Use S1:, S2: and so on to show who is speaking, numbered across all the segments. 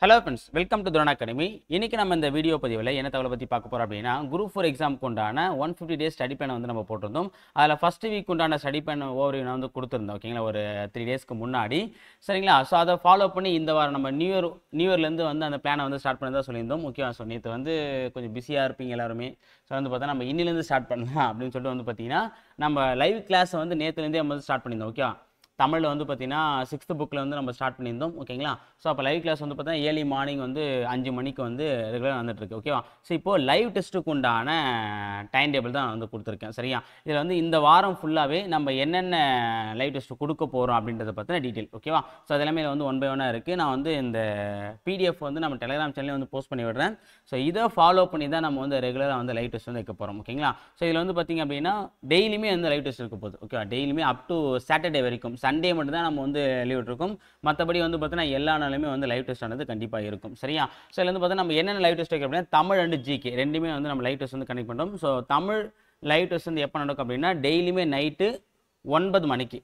S1: Hello friends, welcome to drone academy. இன்னைக்கு நம்ம இந்த வீடியோ பதிவில் என்ன தகவலை பற்றி பார்க்க போகிறோம் அப்படின்னா, குரூப் 4 எக்ஸாமுக்கு உண்டான 150 டேஸ் ஸ்டடி பிளான் வந்து நம்ம போட்டிருந்தோம். அதில் ஃபர்ஸ்ட் வீக் உண்டான ஸ்டடி பிளான் ஓவர் நான் வந்து கொடுத்துருந்தோம். ஓகேங்களா, ஒரு 3 டேஸ்க்கு முன்னாடி. சரிங்களா, ஸோ அதை ஃபாலோ பண்ணி இந்த வாரம் நம்ம நியூ இயர்லேருந்து வந்து அந்த பிளானை வந்து ஸ்டார்ட் பண்ணி தான் சொல்லியிருந்தோம். முக்கியம் ஸோ நேற்று வந்து கொஞ்சம் பிஸியாக இருப்பீங்க எல்லாருமே. ஸோ வந்து பார்த்தா நம்ம இன்னிலேருந்து ஸ்டார்ட் பண்ணலாம் அப்படின்னு சொல்லிட்டு வந்து பார்த்தீங்கன்னா, நம்ம லைவ் கிளாஸை வந்து நேற்றுலேருந்தே நம்ம வந்து ஸ்டார்ட் பண்ணியிருந்தோம். ஓகே, தமிழில் வந்து பார்த்தீங்கன்னா 6th புக்கில் வந்து நம்ம ஸ்டார்ட் பண்ணியிருந்தோம். ஓகேங்களா, ஸோ அப்போ லைவ் கிளாஸ் வந்து பார்த்தீங்கன்னா ஏர்லி மார்னிங் வந்து 5 மணிக்கு வந்து ரெகுலராக வந்துட்டுருக்கு. ஓகேவா, ஸோ இப்போது லைவ் டெஸ்ட்டுக்கு உண்டான டைம் டேபிள் தான் நான் வந்து கொடுத்துருக்கேன். சரியா, இதில் வந்து இந்த வாரம் ஃபுல்லாகவே நம்ம என்னென்ன லைவ் டெஸ்ட் கொடுக்க போகிறோம் அப்படின்றத பற்றின டீட்டெயில். ஓகேவா, ஸோ அதெல்லாமே வந்து 1 by 1 இருக்குது. நான் வந்து இந்த பிடிஎஃப் வந்து நம்ம டெலிகிராம் சேனலில் வந்து போஸ்ட் பண்ணி விடுறேன். ஸோ இதை ஃபாலோ பண்ணி தான் நம்ம வந்து ரெகுலராக வந்து லைவ் டெஸ்ட் வந்து வைக்க போகிறோம். ஓகேங்களா, ஸோ இதில் வந்து பார்த்திங்க அப்படின்னா டெய்லியுமே வந்து லைவ் டெஸ்ட் இருக்க போகுது. ஓகேவா, டெய்லியுமே அப் டு சாட்டர்டே வரைக்கும். சண்டே மட்டும் தான் நம்ம வந்து லீவ் விட்டுருக்கோம். மற்றபடி வந்து பார்த்தீங்கன்னா எல்லா நாளுமே வந்து லைவ் டெஸ்ட் ஆனது கண்டிப்பாக இருக்கும். சரியா, ஸோ இதில் வந்து பார்த்தீங்கன்னா நம்ம என்னென்ன லைவ் டெஸ்ட் வைக்க அப்படின்னா தமிழ் அண்ட் ஜிகே ரெண்டுமே வந்து நம்ம லைவ் டெஸ்ட் வந்து கனெக்ட் பண்ணுறோம். ஸோ தமிழ் லைவ் டெஸ்ட் வந்து எப்போ நடக்கும் அப்படின்னா டெய்லியுமே நைட்டு 9 மணிக்கு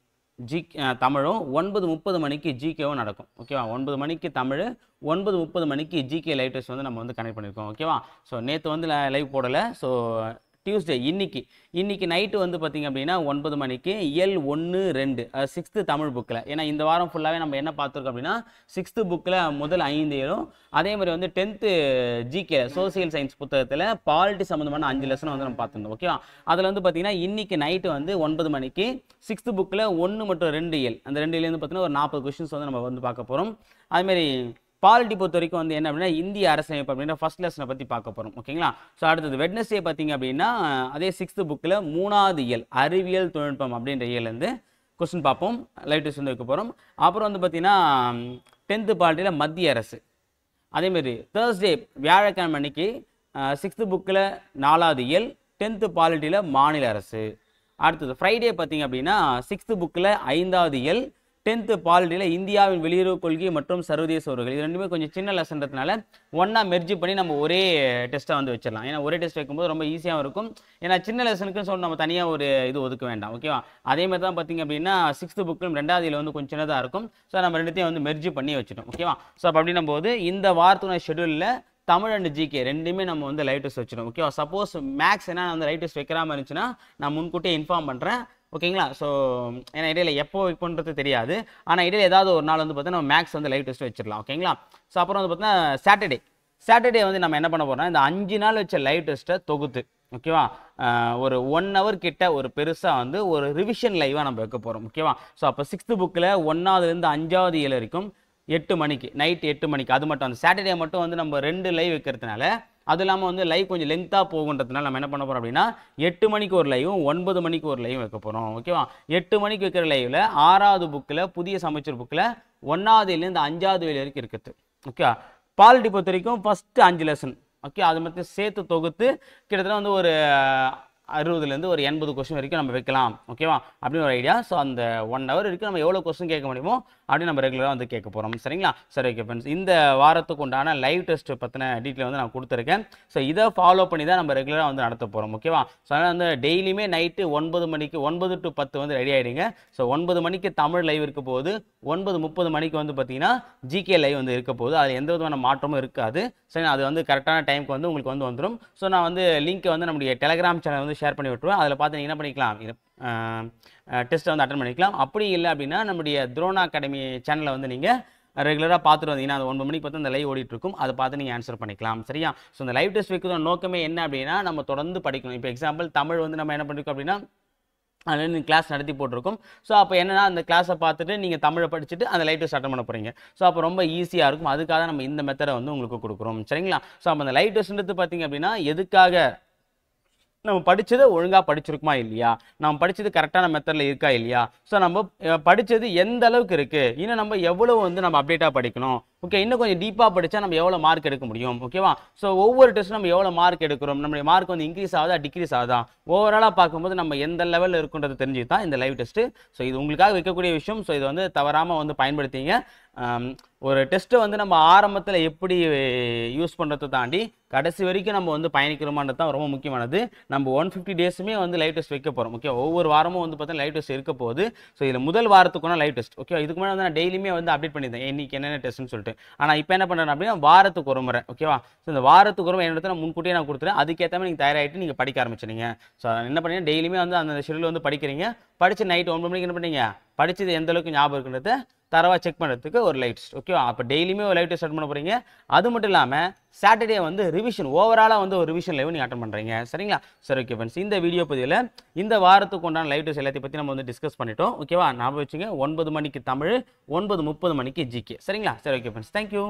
S1: தமிழும் 9:30 மணிக்கு ஜிகேவும் நடக்கும். ஓகேவா, 9 மணிக்கு தமிழ், 9:30 மணிக்கு ஜிகே லைவ் டெஸ்ட் வந்து நம்ம வந்து கனெக்ட் பண்ணியிருக்கோம். ஓகேவா, ஸோ நேற்று வந்து லைவ் போடலை. ஸோ டியூஸ்டே இன்னைக்கு நைட்டு வந்து பார்த்திங்க அப்படின்னா 9 மணிக்கு இயல் 1, 2 6th தமிழ் புக்கில். ஏன்னா இந்த வாரம் ஃபுல்லாகவே நம்ம என்ன பார்த்துருக்கோம் அப்படின்னா 6th புக்கில் முதல் 5 இயலும், அதே மாதிரி வந்து 10th ஜிகே சோசியல் சயின்ஸ் புத்தகத்தில் பாலிட்டி சம்மந்தமான 5 லெசன் வந்து நம்ம பார்த்துருந்தோம். ஓகேவா, அதில் வந்து பார்த்திங்கன்னா இன்னைக்கு நைட்டு வந்து 9 மணிக்கு 6th புக்கில் 1 மற்றும் 2 இயல், அந்த 2 இயல் வந்து பார்த்திங்கன்னா ஒரு 40 கொஸ்டின்ஸ் வந்து நம்ம வந்து பார்க்க போகிறோம். அதுமாரி பாலிட்டி பொறுத்த வரைக்கும் வந்து என்ன அப்படின்னா இந்திய அரசமைப்பு அப்படின்ற ஃபர்ஸ்ட் லெசனை பற்றி பார்க்க போகிறோம். ஓகேங்களா, ஸோ அடுத்தது வெட்னஸ்டே பார்த்தீங்க அப்படின்னா அதே 6th புக்கில் 3வது இயல் அறிவியல் தொழில்நுட்பம் அப்படின்ற இயல்லேருந்து கொஸ்டின் பார்ப்போம். லைவ் டெஸ்ட் வந்து வைக்க போகிறோம். அப்புறம் வந்து பார்த்தீங்கன்னா 10th பாலிட்டியில் மத்திய அரசு. அதேமாரி தேர்ஸ்டே வியாழக்கிழமை அன்னைக்கு 6th புக்கில் 4வது இயல் 10th பாலிட்டியில் மாநில அரசு. அடுத்தது ஃப்ரைடே பார்த்தீங்க அப்படின்னா 6th புக்கில் 5வது இயல் 10th பாலிட்டியில் இந்தியாவின் வெளியுறவு கொள்கை மற்றும் சர்வதேச உறவுகள். இது ரெண்டுமே கொஞ்சம் சின்ன லெசன்றதுனால ஒன்றா மெர்ஜி பண்ணி நம்ம ஒரே டெஸ்ட்டாக வந்து வச்சிடலாம். ஏன்னா ஒரே டெஸ்ட் வைக்கும்போது ரொம்ப ஈஸியாகவும் இருக்கும். ஏன்னா சின்ன லெசனுக்குன்னு சொல்லி நம்ம தனியாக ஒரு இது ஒதுக்க வேண்டாம். ஓகேவா, அதே மாதிரி தான் பார்த்திங்க அப்படின்னா 6th புக்கிலும் 2வது இயல் வந்து கொஞ்சம் சின்னதாக இருக்கும். ஸோ நம்ம ரெண்டுத்தையும் வந்து மெர்ஜி பண்ணி வச்சுட்டோம். ஓகேவா, ஸோ அப்போ அப்படின்னும் போது இந்த வாரத்துடைய ஷெடியூலில் தமிழ் அண்ட் ஜிகே ரெண்டுமே நம்ம வந்து லைவ் டெஸ்ட் வச்சிடும். ஓகேவா, சப்போஸ் மேக்ஸ் என்ன வந்து லைவ் டெஸ்ட் வைக்கிற மாதிரி இருந்துச்சுன்னா நான் முன்கூட்டியே இன்ஃபார்ம் பண்ணுறேன். ஓகேங்களா, ஸோ ஏன்னா இடையில எப்போ வைப்போன்றது தெரியாது. ஆனால் இடையில ஏதாவது ஒரு நாள் வந்து பார்த்தீங்கன்னா நம்ம மேக்ஸ் வந்து லைவ் டெஸ்ட் வச்சிடலாம். ஓகேங்களா, ஸோ அப்புறம் வந்து பார்த்தீங்கன்னா சாட்டர்டே வந்து நம்ம என்ன பண்ண போகிறோம்னா இந்த 5 நாள் வச்ச லைவ் டெஸ்ட்டை தொகுத்து ஓகேவா ஒரு 1 hour கிட்ட ஒரு பெருசாக வந்து ஒரு ரிவிஷன் லைவாக நம்ம வைக்க போகிறோம். ஓகேவா, ஸோ அப்போ 6th புக்கில் 1வதுலேருந்து 5வது இயல் வரைக்கும் 8 மணிக்கு நைட் 8 மணிக்கு. அது மட்டும் அந்த சாட்டர்டே மட்டும் வந்து நம்ம 2 லைவ் வைக்கிறதுனால அது இல்லாமல் வந்து லைவ் கொஞ்சம் லெங்க்த்தாக போகுன்றதுனால நம்ம என்ன பண்ண போகிறோம் அப்படின்னா 8 மணிக்கு ஒரு லைவும் 9 மணிக்கு ஒரு லைவ் வைக்க போகிறோம். ஓகேவா, 8 மணிக்கு வைக்கிற லைவில் 6வது புக்கில் புதிய சமைச்சர் புக்கில் 1வது இயலேருந்து 5வது இயல் வரைக்கும் இருக்குது. ஓகே, பாலிட்டி பொறுத்த வரைக்கும் ஃபஸ்ட்டு 5 லெசன். ஓகே, அது மட்டும் சேர்த்து தொகுத்து கிட்டத்தட்ட வந்து ஒரு 60லேருந்து ஒரு 80 கொஸ்டின் வரைக்கும் நம்ம வைக்கலாம். ஓகேவா, அப்படின்னு ஒரு ஐடியா. ஸோ அந்த 1 hour வரைக்கும் நம்ம எவ்வளோ கொஸ்டின் கேட்க முடியுமோ அப்படின்னு நம்ம ரெகுலராக வந்து கேட்க போகிறோம். சரிங்களா, சரி ஓகே ஃப்ரெண்ட்ஸ், இந்த வாரத்துக்கு உண்டான லைவ் டெஸ்ட் பற்றின டீட்டெயில் வந்து நான் கொடுத்துருக்கேன். ஸோ இதை ஃபாலோ பண்ணி தான் நம்ம ரெகுலராக வந்து நடத்த போகிறோம். ஓகேவா, ஸோ அதனால் வந்து டெய்லியுமே நைட்டு 9 மணிக்கு 9 to 10 வந்து ரெடி ஆகிடுங்க. ஸோ 9 மணிக்கு தமிழ் லைவ் இருக்க போகுது, 9:30 மணிக்கு வந்து பார்த்தீங்கன்னா ஜிகே லைவ் வந்து இருக்க போகுது. அது எந்த விதமான மாற்றமும் இருக்காது. சரி, அது வந்து கரெக்டான டைமுக்கு வந்து உங்களுக்கு வந்து வந்துடும். ஸோ நான் வந்து லிங்க்கை வந்து நம்முடைய டெலிகிராம் சேனல் வந்து ஷேர் பண்ணி விட்டுருவேன். அதில் பார்த்து நீங்கள் என்ன பண்ணிக்கலாம், டெஸ்ட்டை வந்து அட்டன் பண்ணிக்கலாம். அப்படி இல்லை அப்படின்னா நம்முடைய துரோன் அகாடமி சேனலில் வந்து நீங்கள் ரெகுலராக பார்த்துட்டு வந்தீங்கன்னா அது 9 மணிக்கு பார்த்து அந்த லைவ் ஓடிட்டு இருக்கும். அதை பார்த்து நீங்கள் ஆன்சர் பண்ணிக்கலாம். சரியா, ஸோ இந்த லைவ் டெஸ்ட் வைக்கிற நோக்கமே என்ன அப்படின்னா நம்ம தொடர்ந்து படிக்கணும். இப்போ எக்ஸாம்பிள் தமிழ் வந்து நம்ம என்ன பண்ணிருக்கோம் அப்படின்னா அதில் கிளாஸ் நடத்தி போட்டிருக்கோம். ஸோ அப்போ என்னன்னா அந்த கிளாஸை பார்த்துட்டு நீங்கள் தமிழை படிச்சுட்டு அந்த லைவ் டெஸ்ட் அட்டன் பண்ண போகிறீங்க. ஸோ அப்போ ரொம்ப ஈஸியாக இருக்கும். அதுக்காக நம்ம இந்த மெத்தடை வந்து உங்களுக்கு கொடுக்குறோம். சரிங்களா, ஸோ அப்போ அந்த லைவ் டெஸ்ட்ன்றது பார்த்தீங்க அப்படின்னா எதுக்காக நம்ம படித்தது ஒழுங்காக படிச்சிருக்குமா இல்லையா, நம்ம படித்தது கரெக்டான மெத்தடில் இருக்கா இல்லையா, ஸோ நம்ம படித்தது எந்த அளவுக்கு இருக்குது, இன்னும் நம்ம எவ்வளோ வந்து நம்ம அப்டேட்டாக படிக்கணும், ஓகே இன்னும் கொஞ்சம் டீப்பாக படித்தா நம்ம எவ்வளோ மார்க் எடுக்க முடியும். ஓகேவா, ஸோ ஒவ்வொரு டெஸ்ட்டும் நம்ம எவ்வளோ மார்க் எடுக்கிறோம், நம்மளுடைய மார்க் வந்து இன்க்ரீஸ் ஆகுதா டிக்ரீஸ் ஆகுதா, ஓவராலாக பார்க்கும்போது நம்ம எந்த லெவலில் இருக்குன்றது தெரிஞ்சு தான் இந்த லைவ் டெஸ்ட்டு. ஸோ இது உங்களுக்காக வைக்கக்கூடிய விஷயம். ஸோ இது வந்து தவறாமல் வந்து பயன்படுத்திங்க. ஒரு டெஸ்ட்டை வந்து நம்ம ஆரம்பத்தில் எப்படி யூஸ் பண்ணுறதை தாண்டி கடைசி வரைக்கும் நம்ம வந்து பயணிக்கிறோமான்றது தான் ரொம்ப முக்கியமானது. நம்ம 150 டேஸுமே வந்து லைவ் டெஸ்ட் வைக்க போகிறோம். ஓகே, ஒவ்வொரு வாரமும் வந்து பார்த்தீங்கன்னா லைவ் டெஸ்ட் இருக்க போகுது. ஸோ இதில் முதல் வாரத்துக்குனா லைவ் டெஸ்ட். ஓகே, இதுக்கு முன்னாடி வந்து நான் டெய்லியுமே வந்து அப்டேட் பண்ணியிருந்தேன் இன்னைக்கு என்னென்ன டெஸ்ட்னு சொல்லிட்டு. சொல்லிட்டு. ஆனால் இப்போ என்ன பண்ணுறேன் அப்படின்னா வாரத்துக்கு ஒரு முறை, ஓகேவா? ஸோ இந்த வாரத்துக்கு ஒரு முறை என்னோட நான் முன்கூட்டியே நான் கொடுத்துறேன். அதுக்கேற்ற மாதிரி நீங்கள் தயாராகிட்டு நீங்கள் படிக்க ஆரம்பிச்சிடுங்க. ஸோ என்ன பண்ணீங்க, டெய்லியுமே வந்து அந்த ஷெடியூல் வந்து படிக்கிறீங்க. படித்து நைட் 9 மணிக்கு என்ன பண்ணீங்க, படித்தது எந்த அளவுக்கு ஞாபகம் இருக்குன்றத தரவாக செக் பண்ணுறதுக்கு ஒரு லைவ் டெஸ்ட், ஓகேவா? அப்போ டெய்லியுமே ஒரு லைவ் டெஸ்ட் அட்டன் பண்ண போகிறீங்க. அது மட்டும் இல்லாமல் சாட்டர்டே வந்து ரிவிஷன், ஓவராலாக வந்து ஒரு ரிவிஷன் லைவ் நீங்கள் அட்டன் பண்ணுறீங்க. சரிங்களா? சரி, ஓகே ஃப்ரெண்ட்ஸ், இந்த வீடியோ பதிவில் இந்த வாரத்துக்கு உண்டான லைவ் டெஸ்ட் எல்லாத்தையும் பற்றி நம்ம வந்து டிஸ்கஸ் பண்ணிட்டோம், ஓகேவா? ஞாபகம் வச்சுங்க, 9 மணிக்கு தமிழ், 9:30 மணிக்கு ஜிகே. சரிங்களா? சரி, ஓகே ஃப்ரெண்ட்ஸ், தேங்க்யூ.